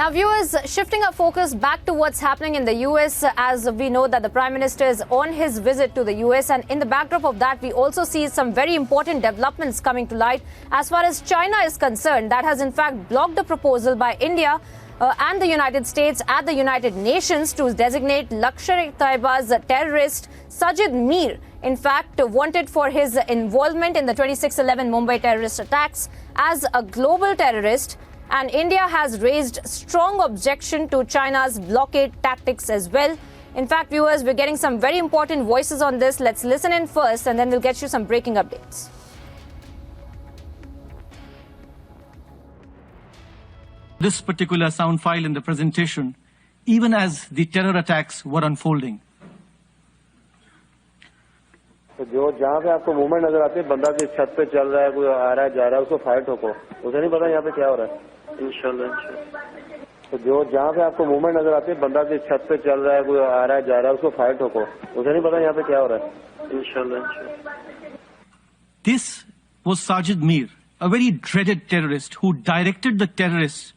Now, viewers, shifting our focus back to what's happening in the US, as we know that the Prime Minister is on his visit to the US, and in the backdrop of that, we also see some very important developments coming to light as far as China is concerned. That has in fact blocked the proposal by India and the United States at the United Nations to designate Lashkar-e-Taiba's terrorist Sajid Mir, in fact, wanted for his involvement in the 26/11 Mumbai terrorist attacks, as a global terrorist. And India has raised strong objection to China's blockade tactics as well. In fact, viewers, we're getting some very important voices on this. Let's listen in first, and then we'll get you some breaking updates. This particular sound file in the presentation, even as the terror attacks were unfolding. तो जो जहाँ पे आपको movement नजर आती है, बंदा जिस छत पे चल रहा है, कोई आ रहा है जा रहा है, उसको फायर ठोको। उसे नहीं पता यहाँ पे क्या हो रहा है। इंशाल्लाह। तो जो जहाँ पे आपको मूवमेंट नजर आती है, बंदा जिस छत पे चल रहा है, कोई आ रहा है जा रहा है, उसको फायर ठोको। उसे नहीं पता यहाँ पे क्या हो रहा है। इंशाल्लाह। This was Sajid Mir, a very dreaded terrorist who directed the terrorists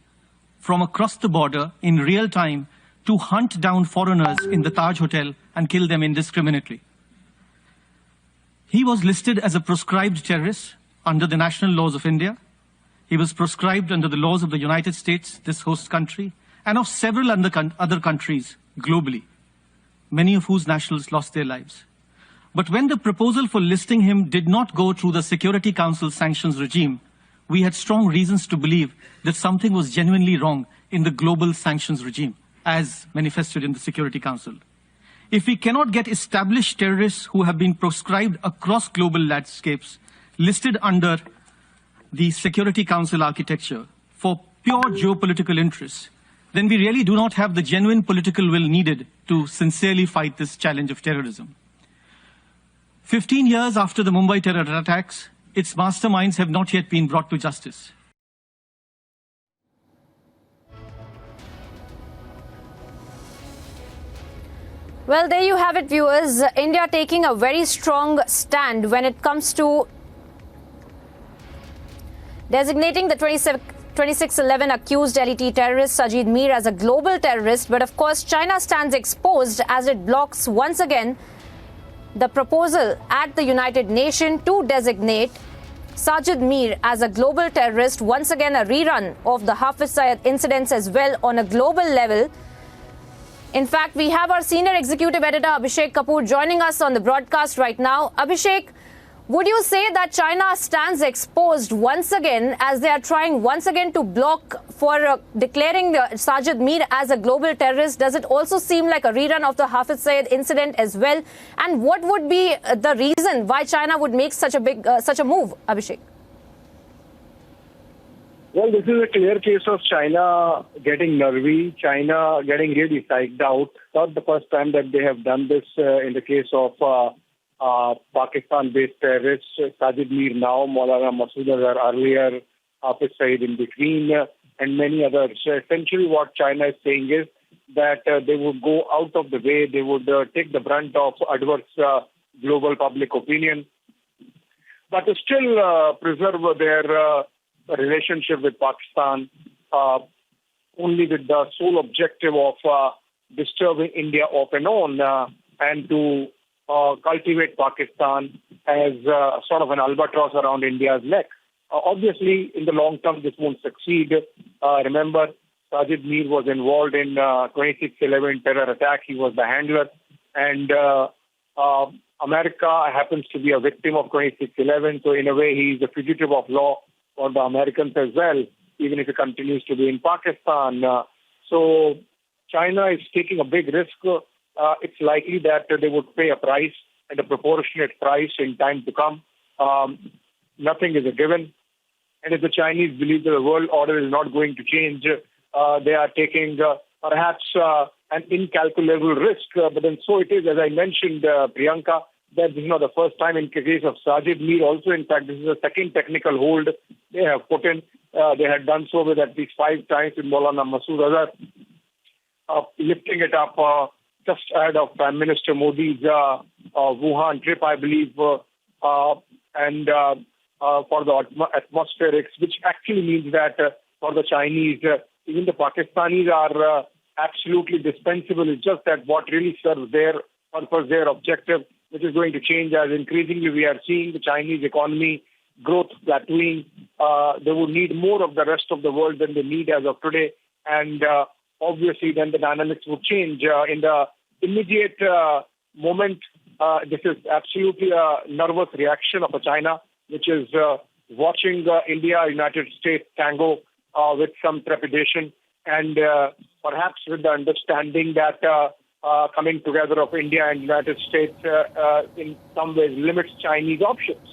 from across the border in real time to hunt down foreigners in the Taj Hotel and kill them indiscriminately. He was listed as a proscribed terrorist under the national laws of India. He was proscribed under the laws of the United States, this host country, and of several other countries globally, many of whose nationals lost their lives. But when the proposal for listing him did not go through the Security Council sanctions regime, we had strong reasons to believe that something was genuinely wrong in the global sanctions regime, as manifested in the Security Council. If we cannot get established terrorists who have been proscribed across global landscapes listed under the Security Council architecture for pure geopolitical interests, then we really do not have the genuine political will needed to sincerely fight this challenge of terrorism. 15 years after the Mumbai terror attacks, its masterminds have not yet been brought to justice. Well, there you have it, viewers. India taking a very strong stand when it comes to designating the 26/11 accused LET terrorist Sajid Mir as a global terrorist. But of course, China stands exposed as it blocks once again the proposal at the United Nations to designate Sajid Mir as a global terrorist. Once again, a rerun of the Hafiz Syed incidents as well on a global level. In fact, we have our senior executive editor Abhishek Kapoor joining us on the broadcast right now. Abhishek, would you say that China stands exposed once again as they are trying once again to block for declaring Sajid Mir as a global terrorist? Does it also seem like a rerun of the Hafiz Syed incident as well? And what would be the reason why China would make such a move, Abhishek? Well, this is a clear case of China getting nervy, China getting really psyched out. Not the first time that they have done this in the case of Pakistan-based terrorists, Sajid Mir now, Maulana Masood Azhar earlier, Hafiz Syed in between, and many others. Essentially what China is saying is that they would go out of the way, they would take the brunt of adverse global public opinion, but to still preserve their relationship with Pakistan, only with the sole objective of disturbing India off and on, and to cultivate Pakistan as sort of an albatross around India's neck. Obviously, in the long term, this won't succeed. Remember, Sajid Mir was involved in 26/11 terror attack. He was the handler, and America happens to be a victim of 26/11. So in a way, he's a fugitive of law for the Americans as well, even if he continues to be in Pakistan. So China is taking a big risk. It's likely that they would pay a price, and a proportionate price in time to come. Nothing is a given. And if the Chinese believe that the world order is not going to change, they are taking perhaps an incalculable risk. But then so it is, as I mentioned, Priyanka, that this is not the first time in the case of Sajid Mir. Also, in fact, this is the second technical hold they have put in. They had done so with at least 5 times with Maulana Masood Azhar, lifting it up just ahead of Prime Minister Modi's Wuhan trip, I believe, and for the atmospherics, which actually means that for the Chinese, even the Pakistanis are absolutely dispensable. It's just that what really serves their purpose, their objective, which is going to change as increasingly we are seeing the Chinese economy growth plateauing. They would need more of the rest of the world than they need as of today. And obviously then the dynamics would change. In the immediate moment, this is absolutely a nervous reaction of China, which is watching India, United States tango with some trepidation, and perhaps with the understanding that coming together of India and United States in some ways limits Chinese options.